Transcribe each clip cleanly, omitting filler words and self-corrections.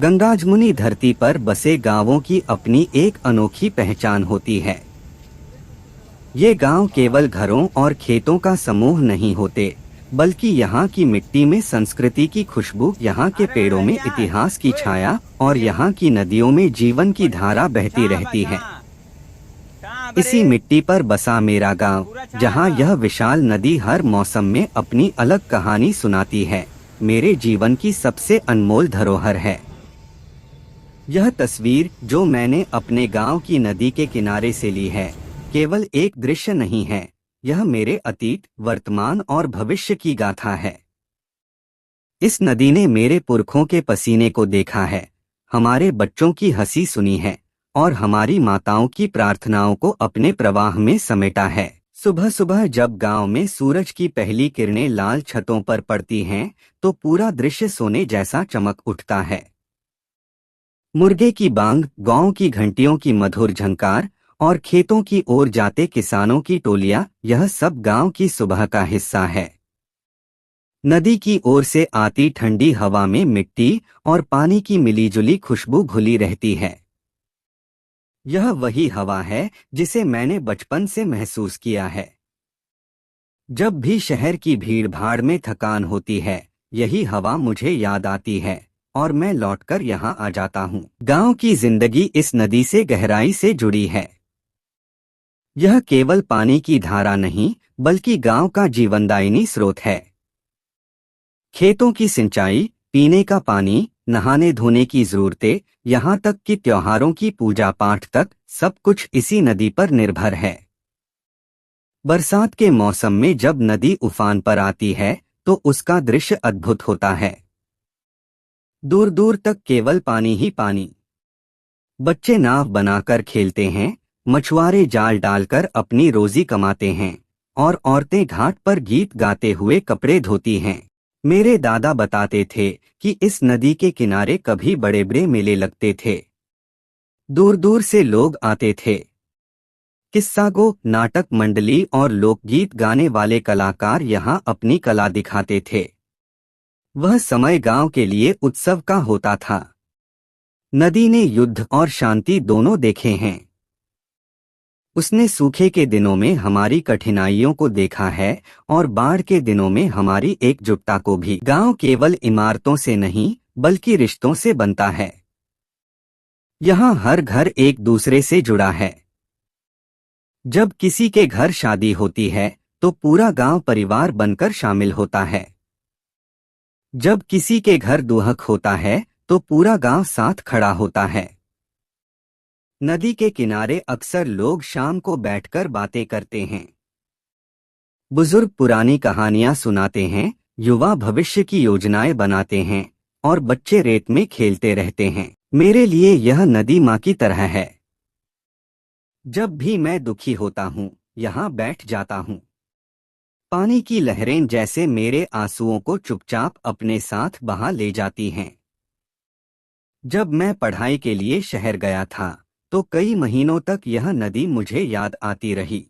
गंगाजमुनी धरती पर बसे गांवों की अपनी एक अनोखी पहचान होती है। ये गांव केवल घरों और खेतों का समूह नहीं होते, बल्कि यहाँ की मिट्टी में संस्कृति की खुशबू, यहाँ के पेड़ों में इतिहास की छाया और यहाँ की नदियों में जीवन की धारा बहती रहती है। इसी मिट्टी पर बसा मेरा गांव, जहाँ यह विशाल नदी हर मौसम में अपनी अलग कहानी सुनाती है, मेरे जीवन की सबसे अनमोल धरोहर है। यह तस्वीर जो मैंने अपने गांव की नदी के किनारे से ली है, केवल एक दृश्य नहीं है, यह मेरे अतीत, वर्तमान और भविष्य की गाथा है। इस नदी ने मेरे पुरखों के पसीने को देखा है, हमारे बच्चों की हंसी सुनी है और हमारी माताओं की प्रार्थनाओं को अपने प्रवाह में समेटा है। सुबह सुबह जब गांव में सूरज की पहली किरणें लाल छतों पर पड़ती हैं, तो पूरा दृश्य सोने जैसा चमक उठता है। मुर्गे की बांग, गांव की घंटियों की मधुर झंकार और खेतों की ओर जाते किसानों की टोलियां, यह सब गांव की सुबह का हिस्सा है। नदी की ओर से आती ठंडी हवा में मिट्टी और पानी की मिलीजुली खुशबू घुली रहती है। यह वही हवा है जिसे मैंने बचपन से महसूस किया है। जब भी शहर की भीड़-भाड़ में थकान होती है, यही हवा मुझे याद आती है और मैं लौटकर यहाँ आ जाता हूँ। गांव की जिंदगी इस नदी से गहराई से जुड़ी है। यह केवल पानी की धारा नहीं, बल्कि गांव का जीवनदायिनी स्रोत है। खेतों की सिंचाई, पीने का पानी, नहाने धोने की जरूरतें, यहाँ तक कि त्योहारों की पूजा पाठ तक, सब कुछ इसी नदी पर निर्भर है। बरसात के मौसम में जब नदी उफान पर आती है, तो उसका दृश्य अद्भुत होता है। दूर दूर तक केवल पानी ही पानी। बच्चे नाव बनाकर खेलते हैं, मछुआरे जाल डालकर अपनी रोजी कमाते हैं और औरतें घाट पर गीत गाते हुए कपड़े धोती हैं। मेरे दादा बताते थे कि इस नदी के किनारे कभी बड़े बड़े मेले लगते थे। दूर दूर से लोग आते थे। किस्सागो, नाटक मंडली और लोकगीत गाने वाले कलाकार यहाँ अपनी कला दिखाते थे। वह समय गांव के लिए उत्सव का होता था। नदी ने युद्ध और शांति दोनों देखे हैं। उसने सूखे के दिनों में हमारी कठिनाइयों को देखा है और बाढ़ के दिनों में हमारी एकजुटता को भी। गांव केवल इमारतों से नहीं, बल्कि रिश्तों से बनता है। यहाँ हर घर एक दूसरे से जुड़ा है। जब किसी के घर शादी होती है, तो पूरा गांव परिवार बनकर शामिल होता है। जब किसी के घर दुहक होता है, तो पूरा गांव साथ खड़ा होता है। नदी के किनारे अक्सर लोग शाम को बैठकर बातें करते हैं। बुजुर्ग पुरानी कहानियां सुनाते हैं, युवा भविष्य की योजनाएं बनाते हैं और बच्चे रेत में खेलते रहते हैं। मेरे लिए यह नदी माँ की तरह है। जब भी मैं दुखी होता हूँ, यहाँ बैठ जाता हूँ। पानी की लहरें जैसे मेरे आंसुओं को चुपचाप अपने साथ बहा ले जाती हैं। जब मैं पढ़ाई के लिए शहर गया था, तो कई महीनों तक यह नदी मुझे याद आती रही।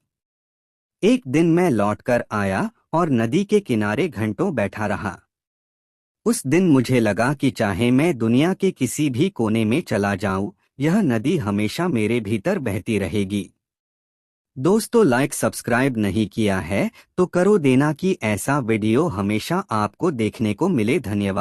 एक दिन मैं लौटकर आया और नदी के किनारे घंटों बैठा रहा। उस दिन मुझे लगा कि चाहे मैं दुनिया के किसी भी कोने में चला जाऊं, यह नदी हमेशा मेरे भीतर बहती रहेगी। दोस्तों, लाइक सब्सक्राइब नहीं किया है तो करो देना कि ऐसा वीडियो हमेशा आपको देखने को मिले। धन्यवाद।